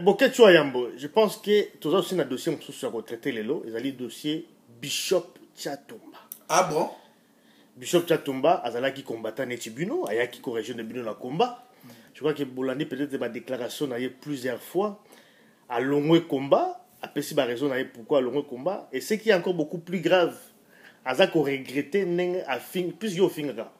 Boké Chua Yambo, je pense que tout ça aussi un dossier sur retraité les lots, ils allaient dossier Bishop Tchatumba. Ah bon? Bishop Tchatumba, azala qui combattant Netibino, aya qui corrige de Bino la combat. Je crois que Bolandi peut-être ma déclaration a eu plusieurs fois à long combat, à Pessi ba raison pourquoi à long combat et ce qui est encore beaucoup plus grave, aza ko regretter neng a fin plus yo finga.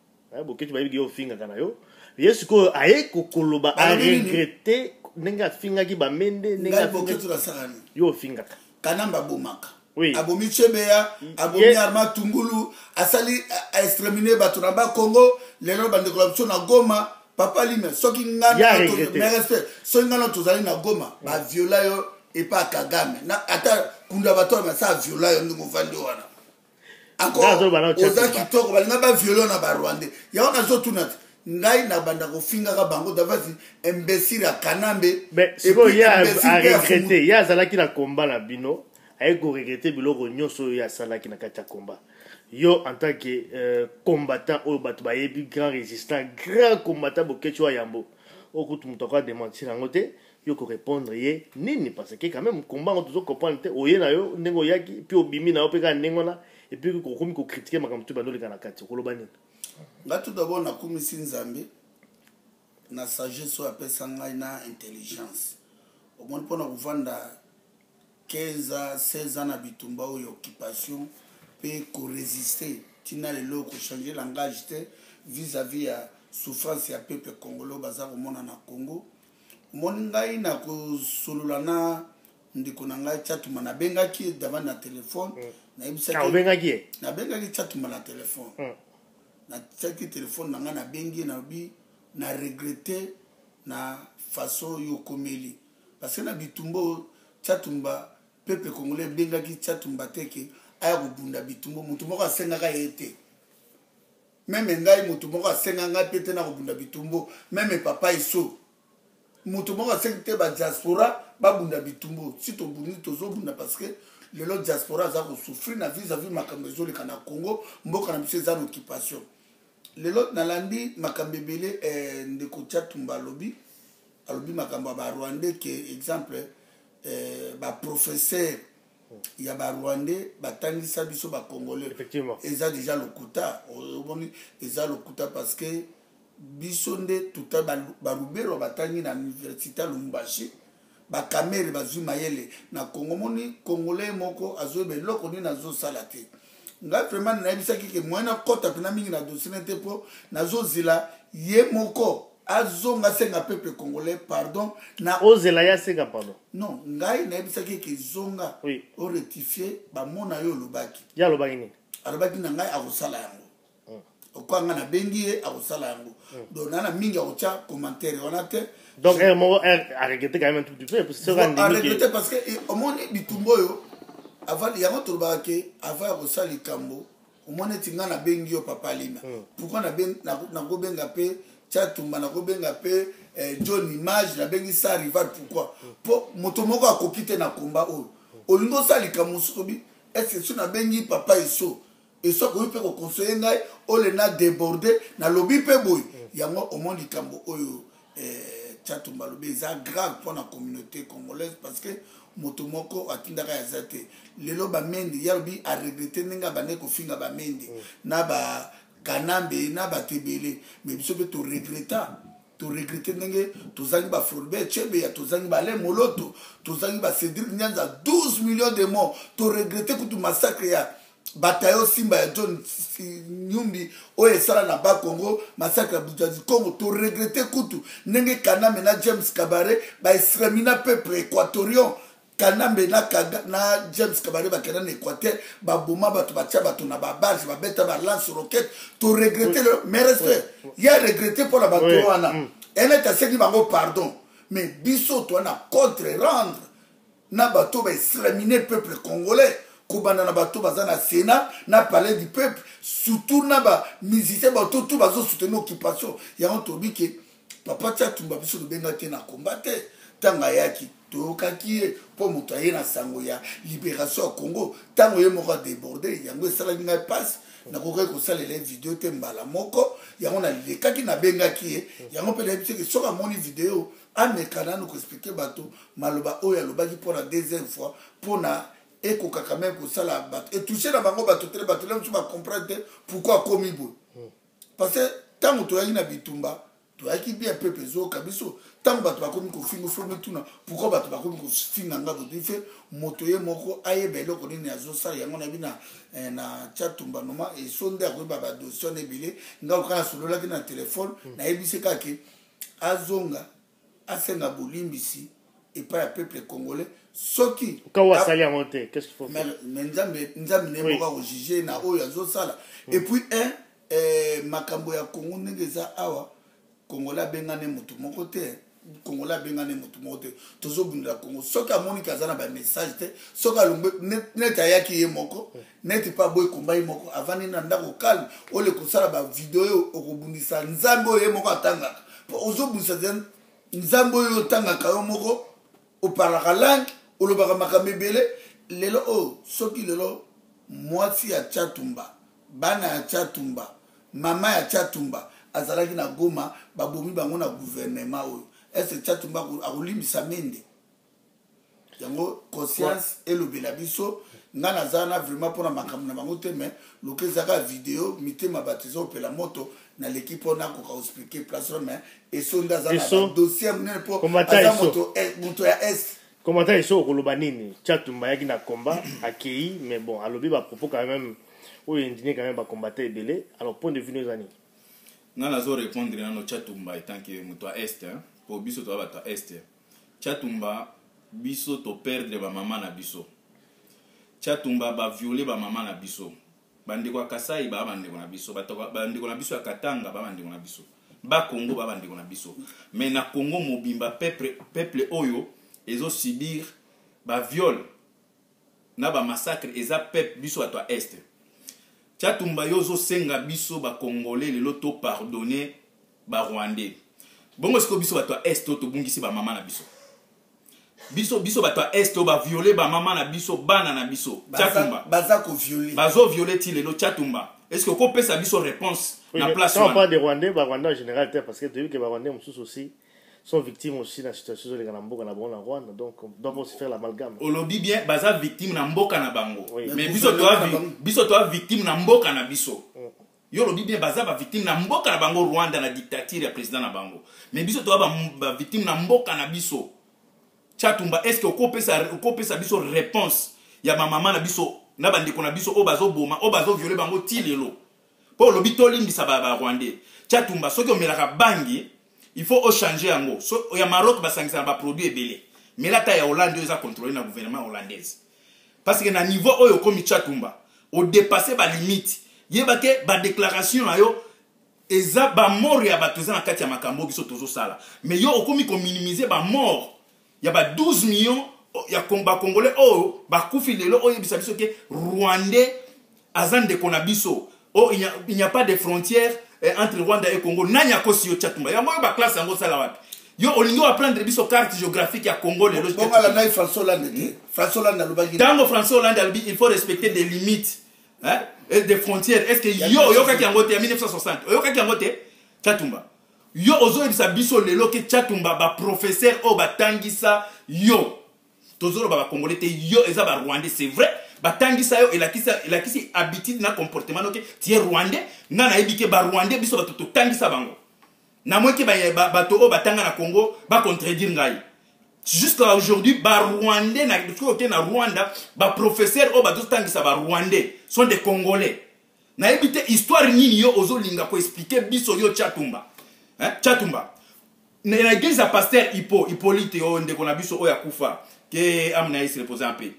Boké tu vas yo finga kana yo. Yes ko aye ko koloba a regretter neng a finga ki ba mende neng a Boké tu la sarani. Yo finga. Kanamba bomaka. Oui. Abomi Chebeya, Abomi Arma Tungulu, Asali a exterminé Baturaba Congo, les gens de corruption na Goma, Papa Lime, ceux qui n'ont pas respect, ceux qui n'ont pas na Goma, ba viola yo et pas Kagame. Na ata kunda bato mais ça viola yo nous vandi wana. Encore oza kitoko balinga ba viola na ba Rwanda. Ya ona zo tunat. Ngai na banda ko finga ka bango davasi imbécile à Kanambe. Mais c'est quoi il y a à regretter, il y a zala qui la combat la bino. Aïe go regretter biloko nyonso ya sala ki na kati ya combat. Yo en tant que combattant au batba yebi grand résistant, grand combattant Boké Chua Yambo. Oko tu mutaka démentir ngote, yo ko répondre ye nini parce que quand même combat on toujours comprendre te oye na yo ndengo yaki puis obimi na yo pe ka ndengo na et puis ko komi ko critiquer makambo tu bando le kana kati ko loba nini. Nga tout d'abord na komisi nzambe na sagesse o apesa ngai na intelligence. Au moins pour na kuvanda 15 ans, 16 ans na bitumba ou occupation peut résister tina lelo ko changer langage vis-à-vis à souffrance ya peuple congolais baza ko mona na Congo moni ngai na ko solulana ndiko na ngai Tchatumba na bengaki devant na téléphone na ibisa na bengaki Tchatumba na téléphone na tsaki téléphone na nga na bengi na bi na regretter na façon yo komeli parce que na bitumba Tchatumba peuple congolais bengaki Tchatumba teke aya kubunda bitumbo mutu moko asengaka yete même ngai mutu moko asenganga pete na kubunda bitumbo même papa iso mutu moko asengite ba diaspora babunda bitumbo si to bundi tozo bunda parce que le diaspora za ko souffrir na vis-à-vis makambo ezoleka na Congo mboka na biso za occupation le lot nalandi makambo ebele ndeko Tchatumba alobi makambo ba Rwandais que exemple ba professeur ya ba Rwandais batangisa biso ba Congolais effectivement eza déjà lokuta oboni eza lokuta parce que biso nde tuta ba Lubero batangi na université Lumbashi ba Kamere bazwi mayele na Congo moni Congolais moko azobe loko ni nazo salate nga vraiment na bisaki ke moyena kota pina mingi na dossier nete po nazo zila ye moko azonga senga peuple congolais pardon na ozela ya senga pardon non ngai na bisaki ke zonga oui o rectifier ba mona yo lobaki ya lobaki ni alobaki na ngai akosala yango okwanga na bengi e akosala yango donc na mingi akocha commentaire on a te donc a regretté quand même un tout petit peu parce que a regretté parce que au moins bitumbo yo avant yango tolobaka ke avant akosala likambo au moins tinga na bengi yo papa lima pourquoi na go benga pe Tchatumba na go benga pe John Image na bengi sa rival pourquoi po moto moko akokite na komba o olingo sa likambo sobi est-ce que na bengi papa iso eso ko pe ko conseiller ngai ole na déborder na lobby pe boy yango au moins likambo oyo Tchatumba lobi za grave pour la communauté congolaise parce que motomoko atindaka ya zate lelo ba mende yabi a regretter ninga bane ko finga ba mende na ba Kanambe na ba tebele mais biso be to regretter ndenge tozangi ba Fulbert Chebeya tozangi ba Le Moloto tozangi ba Cédric Nyanza 12 millions de morts to regretter kutu massacre ya bataillon Simba ya John Nyumbi oye sala na ba Congo massacre ya Bujazi Congo to regretter kutu ndenge Kanambe na James Kabare ba exterminer peuple équatorien Kanambe na James Kabare ba kena na Équateur ba boma bato batia bato na ba base ba beta ba lance roquette to regretter le mais respect ya regretter pour la bato wana elle est assez dit bango pardon mais biso to na contre rendre na bato ba exterminer peuple congolais kobana na bato baza na Sénat na palais du peuple surtout na ba musicien bato tout bazo soutenir occupation ya on tobi ke papa Tchatumba biso de benga te na combattre tanga yaki tokaki po moto aye na sango ya libération ya Congo tango ye moko débordé yango esala ngai passe nakoki kosalela video te mbala moko yango nalekaki nabengaki ye yango mpe nayebi teke soki amoni video ameka nanu koexplike bato maloba oyo alobaki mpona deuxième fois mpona ekoka quand même kosala bato etouche na bango bato tele bato le mosusu bacomprendre te pourquoi akomi boye parce que ntango toyaki na bitumba toyaki bien pepe ezoyoka biso ntango bato bakomi kofinga fo mituna pourquoi bato bakomi kofinga nga boto ife moto ye moko ayeba eloko nini azosala yango nayebi na Tchatumba noma esonde akoyeba badossier na ebele nga koka nasololaki na telefone nayebisi kake azonga asenga bolimbisi epai ya peuple congolais soki kawasali yango te qu'est-ce qu'il faut mais nzambe ne moka kojuge na oyo azosala et puis makambo ya Congo ndenge eza awa Congolais abengane moto moko te Congolais abengane moto moko te tozobundela Congo soki amoni kaza na bamessage te soki alongwe neti ayaki ye moko neti mpe aboyi komba ye moko avandi na ndako calme ole kosala bavideo oyo okobundisa nzambe oyo ye moko atangaka mpo ozobundisa nzambe oyo otangaka yo moko oparlaka langue olobaka makambo ebele lelo oyo soki lelo mwasi ya Tchatumba bana ya Tchatumba mama ya Tchatumba azalaki na Goma babomi bango na gouvernement oyo est-ce Tchatumba akolimbisa mende yango conscience elobela biso nga naza na vraiment mpona makambo na bango te mais loka ezaka video mitema bato eza opela moto na l'équipe mpona koka koexplike place mais esonde aza na badossier monene mpo aza moto ya est commentaire eso okoloba nini Tchatumba yaki na combat akei mais bon alobi bapropos quand même oyo indine quand même bacombattant ebele alors point de vue nos années nga nazo répondre nano Tchatumba etant que moto ya est po biso toza bato ya est Tchatumba biso to perdre bamama na biso Tchatumba baviole bamama na biso bandeko ya Kasai baa bandeko na biso bandeko na biso ya Katanga baa bandeko na biso Congo baa bandeko na biso mais na Congo mobimba peuple oyo ezo subir baviole na bamassacre eza peuple biso bato ya est Tchatumba yozo senga biso Congolais lelo to pardonner Rwandais bongo siko biso bato ya est to bungisi bamama na biso biso bato ya est ba violer bamama na biso bana na biso Tchatumba bazo violer ti lelo Tchatumba est-ce que ko pesa biso réponse na place on parle de Rwandais Rwandais en général parce que tu as vu que Rwandais aussi sont victimes aussi dans la situation de Ganamboka na bon en Rwanda donc on doit aussi faire l'amalgame olobi bien baza victime na mboka na bango mais biso to victime na mboka na biso yo lobi bien baza ba victime na mboka na bango Rwanda na dictature ya président na bango mais biso to ba victime na mboka na biso Tchatumba est-ce que okopesa biso réponse ya mama na biso na bandeko na biso o bazo boma o bazo violer bango tilelo po lobi to limbisa ba Rwandais Tchatumba soki o melaka bangi il faut changer yango so ya Maroc basangisa ba produit ebele mais la taille ya Hollande eza contrôler na gouvernement hollandaise parce que na niveau oyo komi Tchatumba o dépasser ba limite yebake ba déclaration na yo eza ba mort ya bato eza na kati ya makambo biso tozo sala mais yo okomi ko minimiser ba mort ya ba 12 millions ya Congolais oyo ba kufi lelo oyo bisa biso ke Rwandais azande kona biso oh il n'y a pas de frontières entre Rwanda et Congo nanya kosi yo Tchatumba ya moyo ba classe yango sala wapi yo olingo apprendre biso carte géographique ya Congo lelo bon ala na François Hollande alobaki tango François Hollande albi il faut respecter des limites et des frontières est-ce que yo kaki yango te en 1960 yo kaki yango te Tchatumba yo ozo bisa biso lelo ke Tchatumba ba professeur o batangisa yo tozolo ba Congolais te yo eza ba Rwandais c'est vrai batangisa yo elakisi habitude na comportement noke tie Rwandais nga na ebike ba Rwandais biso bato tangisa bango na moke ba bato o batanga na Congo ba contredire ngai jusqu'à aujourd'hui ba Rwandais na côté na Rwanda ba professeur o bato tangisa ba Rwandais sont des Congolais na ebite histoire nini yo ozo linga ko expliquer biso yo Tchatumba Tchatumba na église à pasteur Hippolyte o ndeko na biso o ya kufa ke amna isi reposer un peu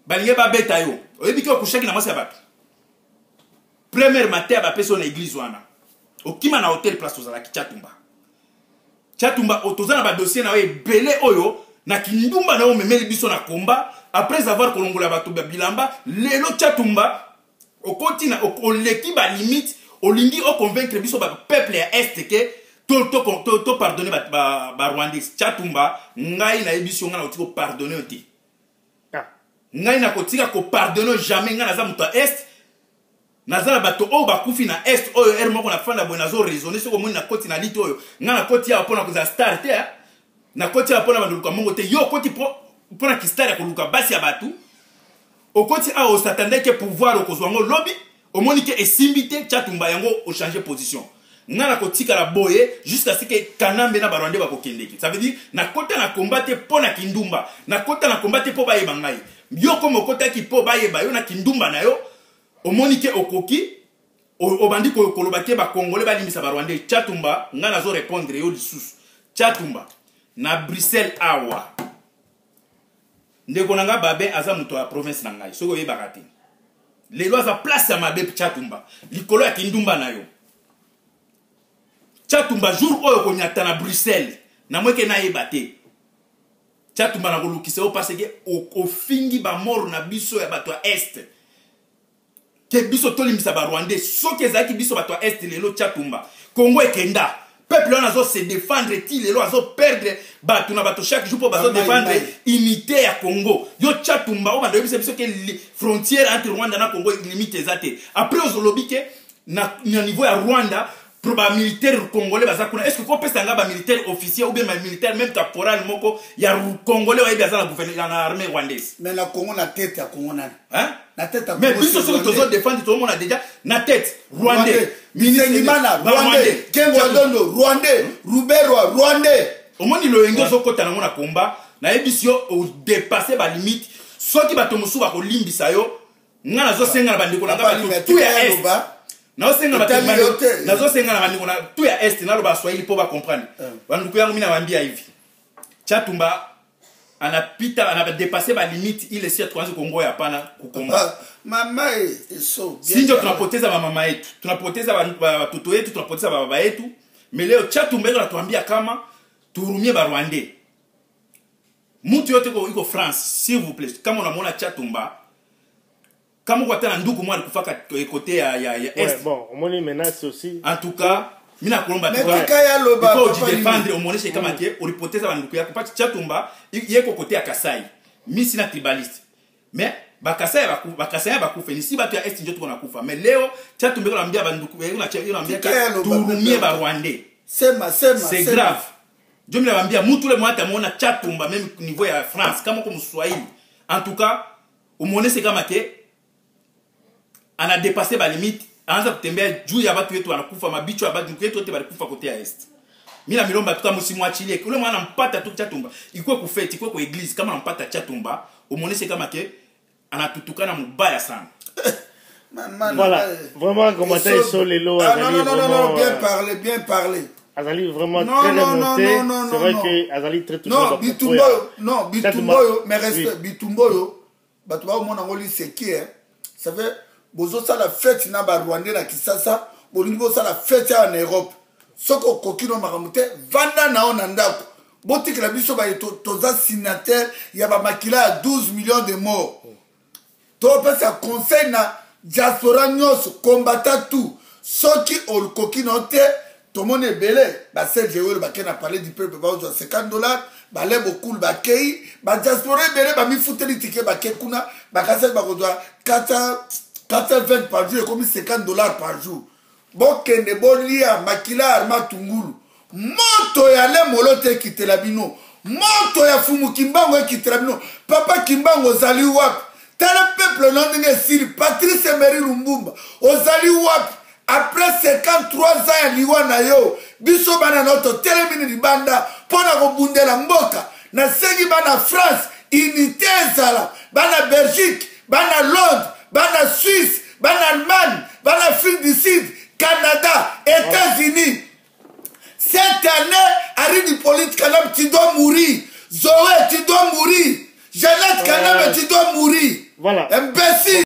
balinge ba beta yo oyebiki okushaki na mwasi ya bato première matin ba peso na église wana okima na hotel place ozalaki Tchatumba otozana ba dossier na yo ebele oyo na kindumba na yo memeli biso na komba après avoir kolongola bato bilamba lelo Tchatumba okoti na oleki ba limite olingi o convaincre biso ba peuple ya est ke to pardonner ba Rwandais Tchatumba ngai na ebiso nga na otiko pardonner oti ngai na kotika ko pardonner jamais nga na za muto est nazala bato oyo bakufi na est oyo er moko na fanda boye nazo raisonner soko moni na koti na lito oyo nga na koti ya pona koza star te na koti ya pona banduluka mongo te yo koti pona ki star ya koluka basi ya batu o koti a o s'attendait que pouvoir okozwa ngo lobby o moni ke esimbite Tchatumba yango o changer position nga na kotika la boye jusqu'à ce que Kanambe na Barwande bakokendeki ça veut dire na kota na combattre pona kindumba na kota na combattre po baye bangai yo comme okota ki po baye ba yo na kindumba na yo o monike okoki o bandi ko kolobake ba congolais ba limisa Barwande Tchatumba nga nazo répondre yo lisusu Tchatumba na Bruxelles awa ndeko nanga babe aza muto ya province na ngai soko yeba kati lelo aza place ya mabe Tchatumba likolo ya kindumba na yo Tchatumba jour oyo konyata na Bruxelles na mweke na yeba te Tchatumba na kolukisa o parce que o fingi ba mort na biso ya bato ya est ke biso tolimisa ba Rwandais soki ezaki biso bato ya est lelo Tchatumba Congo ekenda peuple on azo se défendre ti lelo azo perdre bato na bato chaque jour po bazo défendre unité ya Congo yo Tchatumba o bando biso ke frontière entre Rwanda na Congo limite ezate après ozolobi ke na niveau ya Rwanda proba militaire congolais bazakuna est-ce que ko pesa nga ba militaire officier ou bien ma militaire même caporal moko ya congolais wa biaza na gouvernement na armée rwandaise mais la Congo na tête ya Congo na na tête ya mais biso so tozo défendre tout le monde a déjà na tête rwandais Minimana rwandais Kengo Dondo rwandais Ruberwa rwandais au moins lo yengo zo kota na mona combat na ebisio o dépasser ba limite soki bato musu ba ko limbisa yo nga nazo senga na bandeko na nga tout ya est nazo senga na bandeko na tout ya est na lo ba Swahili po ba comprendre banduku yango mina bambia hivi Tchatumba ana dépassé ba limite il est trop Congo ya pana kukomba mama eso sinjo tunapoteza mama yetu tunapoteza watoto yetu tunapoteza baba yetu mais leo Tchatumba anatuambia kama turumie ba Rwandais mtu yote iko France s'il vous plaît kama unamwona Tchatumba kama kwa tena ndugu mwa alikufaka côté ya est bon on moni menace aussi en tout cas mina kolomba tu faut défendre omoneshe kama ke ulipoteza banduku yako pati Tchatumba yeko côté ya Kasai mi sina tribaliste mais bakasai bakufa ni si batu ya est ndio tuko nakufa mais leo Tchatumba anambia banduku yeko na anambia turumie ba Rwandais c'est grave je me l'ambia mutu le mwata mona Tchatumba même niveau ya France kama comme Swahili en tout cas omoneshe kama ke ana dépassé ba limite anza kutembea juu ya watu wetu wanakufa mabicho ya watu wetu wote walikufa kote ya est mina milomba tuka msimwachilie ule mwana mpata tu Tchatumba ikuwe kufeti ikuwe kwa église kama mpata Tchatumba umoneshe kama ke anatutukana mbaya sana voilà vraiment comment ça est sur les lots non bien parler Azali vraiment très remonté c'est vrai que Azali très toujours Bitumboyo mais respect Bitumboyo batu ba mona ngoli sekie ça veut bozo ça la fête na ba Rwandais na Kisasa bolingo ça la fête en Europe soko kokino makamute vanda na on ndako botik la biso ba toza signataire ya ba makila ya 12 millions de morts to pesa conseil na diaspora nyos combattant tout soki ol kokino te to mone belé ba Serge Yoweri ba kena parler du peuple ba $50 ba le beaucoup ba kei ba diaspora belé ba mi futeli ticket ba kekuna ba kasa ba ko 420 par jour et comme $50 par jour. Bokende bolia makila arma tungulu. Moto ya le molote kitelabino. Moto ya fumu kimbango kitelabino. Papa kimbango zali wap. Tele peuple nondinge siri Patrice Emery Lumbumba. Ozali wap. Après 53 ans ya liwa na yo. Biso bana noto telemini di banda. Pona kobundela mboka. Na sengi bana France. Unité zala. Bana Belgique. Bana Londres. Bana Suisse, bana Allemagne, bana Afrique du Sud, Canada, États-Unis. Cette année, Harry du politique Kanam, tu dois mourir. Zoé, tu dois mourir. Jeannette Kanam, tu dois mourir. Voilà. Imbécile.